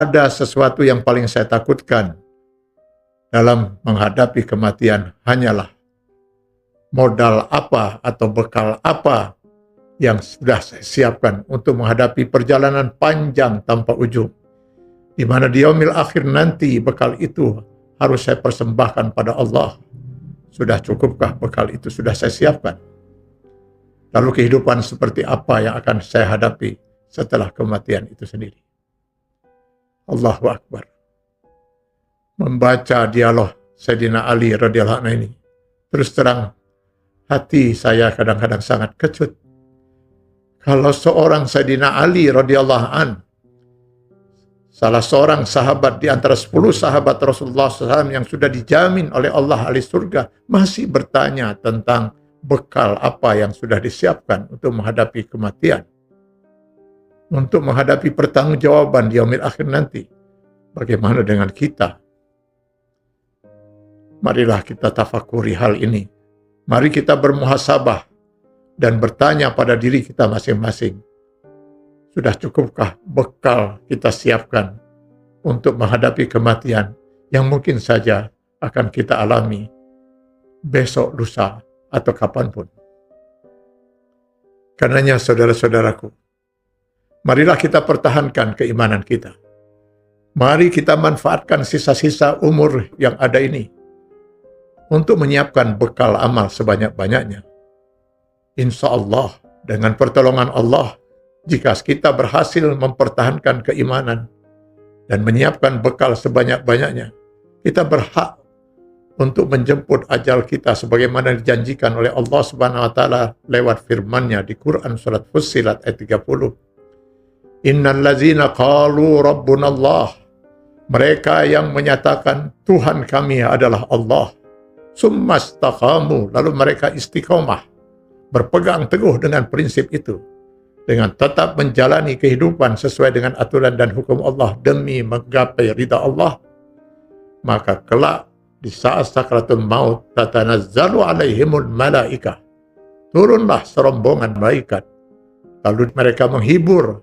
ada sesuatu yang paling saya takutkan dalam menghadapi kematian hanyalah modal apa atau bekal apa yang sudah saya siapkan untuk menghadapi perjalanan panjang tanpa ujung, di mana di yaumil akhir nanti bekal itu harus saya persembahkan pada Allah. Sudah cukupkah bekal itu sudah saya siapkan? Lalu kehidupan seperti apa yang akan saya hadapi setelah kematian itu sendiri? Allahu Akbar. Membaca dialog Sayyidina Ali radhiyallahu anhu ini, terus terang hati saya kadang-kadang sangat kecut. Kalau seorang Sayyidina Ali radhiyallahu anhu, salah seorang sahabat di antara 10 sahabat Rasulullah SAW yang sudah dijamin oleh Allah ahli surga, masih bertanya tentang bekal apa yang sudah disiapkan untuk menghadapi kematian, untuk menghadapi pertanggungjawaban di yaumil akhir nanti. Bagaimana dengan kita? Marilah kita tafakuri hal ini. Mari kita bermuhasabah dan bertanya pada diri kita masing-masing. Sudah cukupkah bekal kita siapkan untuk menghadapi kematian yang mungkin saja akan kita alami besok, lusa, atau kapanpun? Karenanya saudara-saudaraku, marilah kita pertahankan keimanan kita. Mari kita manfaatkan sisa-sisa umur yang ada ini untuk menyiapkan bekal amal sebanyak-banyaknya. Insya Allah, dengan pertolongan Allah, jika kita berhasil mempertahankan keimanan dan menyiapkan bekal sebanyak-banyaknya, kita berhak untuk menjemput ajal kita sebagaimana dijanjikan oleh Allah Subhanahu wa taala lewat firman-Nya di Quran surat Fussilat ayat 30. Innal ladzina qalu rabbunallah, mereka yang menyatakan Tuhan kami adalah Allah, summa istaqamu, lalu mereka istiqomah, berpegang teguh dengan prinsip itu, dengan tetap menjalani kehidupan sesuai dengan aturan dan hukum Allah demi menggapai ridha Allah, maka kelak di saat sakratul maut tatanazzalu alaihimul malaikah, turunlah serombongan malaikat, lalu mereka menghibur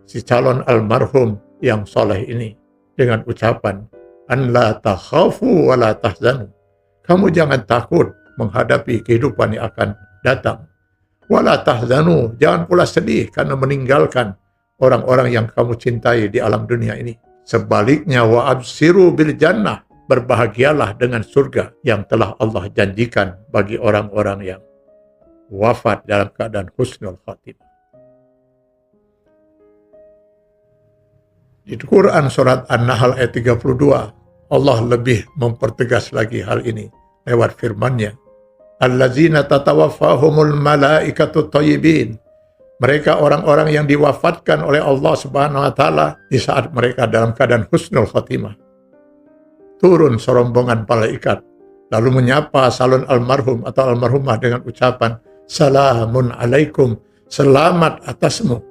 si calon almarhum yang soleh ini dengan ucapan, an la takhafu wa la tahzanu, kamu jangan takut menghadapi kehidupan yang akan datang. Wala tahzanu, jangan pula sedih karena meninggalkan orang-orang yang kamu cintai di alam dunia ini. Sebaliknya, wa absiru bil jannah, berbahagialah dengan surga yang telah Allah janjikan bagi orang-orang yang wafat dalam keadaan husnul khatimah. Di Quran surat An-Nahl ayat 32, Allah lebih mempertegas lagi hal ini lewat firman-Nya. Allazina tatawaffahumul malaikatu thayyibin. Mereka orang-orang yang diwafatkan oleh Allah Subhanahu wa taala di saat mereka dalam keadaan husnul khatimah. Turun serombongan malaikat lalu menyapa salun almarhum atau almarhumah dengan ucapan, salamun alaikum, selamat atasmu.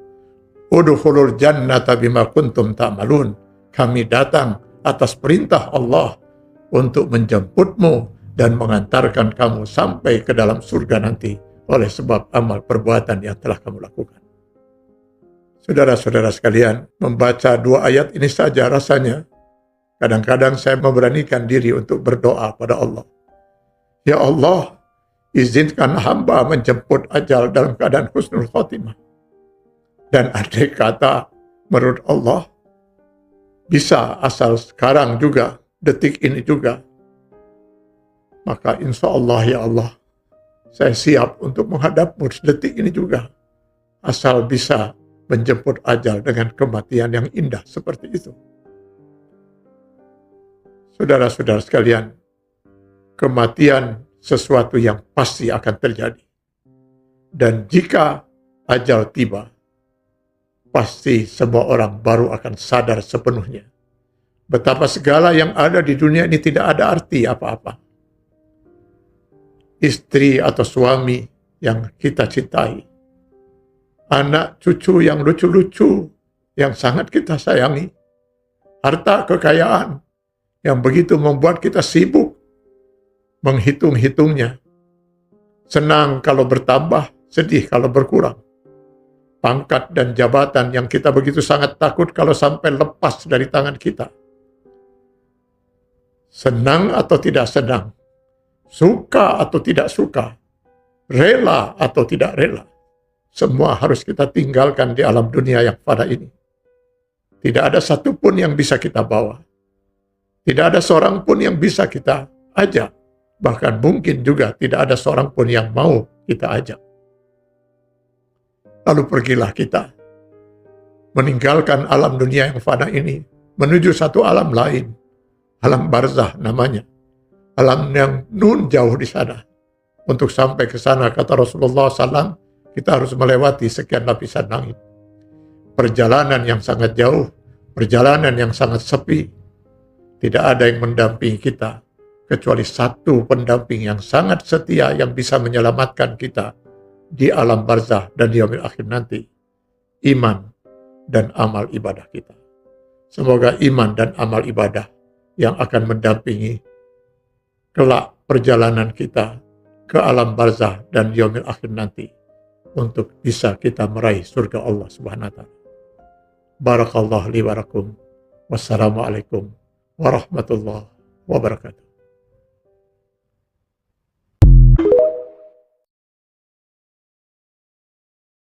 Udkhulul jannata bima kuntum ta'malun. Kami datang atas perintah Allah untuk menjemputmu dan mengantarkan kamu sampai ke dalam surga nanti oleh sebab amal perbuatan yang telah kamu lakukan. Saudara-saudara sekalian, membaca 2 ayat ini saja rasanya kadang-kadang saya memberanikan diri untuk berdoa pada Allah. Ya Allah, izinkan hamba menjemput ajal dalam keadaan husnul khotimah. Dan andai kata menurut Allah bisa asal sekarang juga, detik ini juga, maka insya Allah ya Allah, saya siap untuk menghadapmu detik ini juga. Asal bisa menjemput ajal dengan kematian yang indah seperti itu. Saudara-saudara sekalian, kematian sesuatu yang pasti akan terjadi. Dan jika ajal tiba, pasti semua orang baru akan sadar sepenuhnya betapa segala yang ada di dunia ini tidak ada arti apa-apa. Istri atau suami yang kita cintai, anak cucu yang lucu-lucu yang sangat kita sayangi, harta kekayaan yang begitu membuat kita sibuk menghitung-hitungnya, senang kalau bertambah, sedih kalau berkurang. pangkat dan jabatan yang kita begitu sangat takut kalau sampai lepas dari tangan kita. Senang atau tidak senang, suka atau tidak suka, rela atau tidak rela, semua harus kita tinggalkan di alam dunia yang fana ini. Tidak ada satupun yang bisa kita bawa. Tidak ada seorang pun yang bisa kita ajak. Bahkan mungkin juga tidak ada seorang pun yang mau kita ajak. Lalu pergilah kita, meninggalkan alam dunia yang fana ini, menuju satu alam lain, alam barzah namanya, alam yang nun jauh di sana. Untuk sampai ke sana, kata Rasulullah SAW, kita harus melewati sekian lapisan langit. Perjalanan yang sangat jauh, perjalanan yang sangat sepi, tidak ada yang mendampingi kita, kecuali satu pendamping yang sangat setia yang bisa menyelamatkan kita di alam barzah dan di yaumil akhir nanti, iman dan amal ibadah kita. Semoga iman dan amal ibadah yang akan mendampingi kelak perjalanan kita ke alam barzah dan yaumil akhir nanti untuk bisa kita meraih surga Allah Subhanahu wa taala. Barakallahu li wa lakum. Wassalamualaikum warahmatullahi wabarakatuh.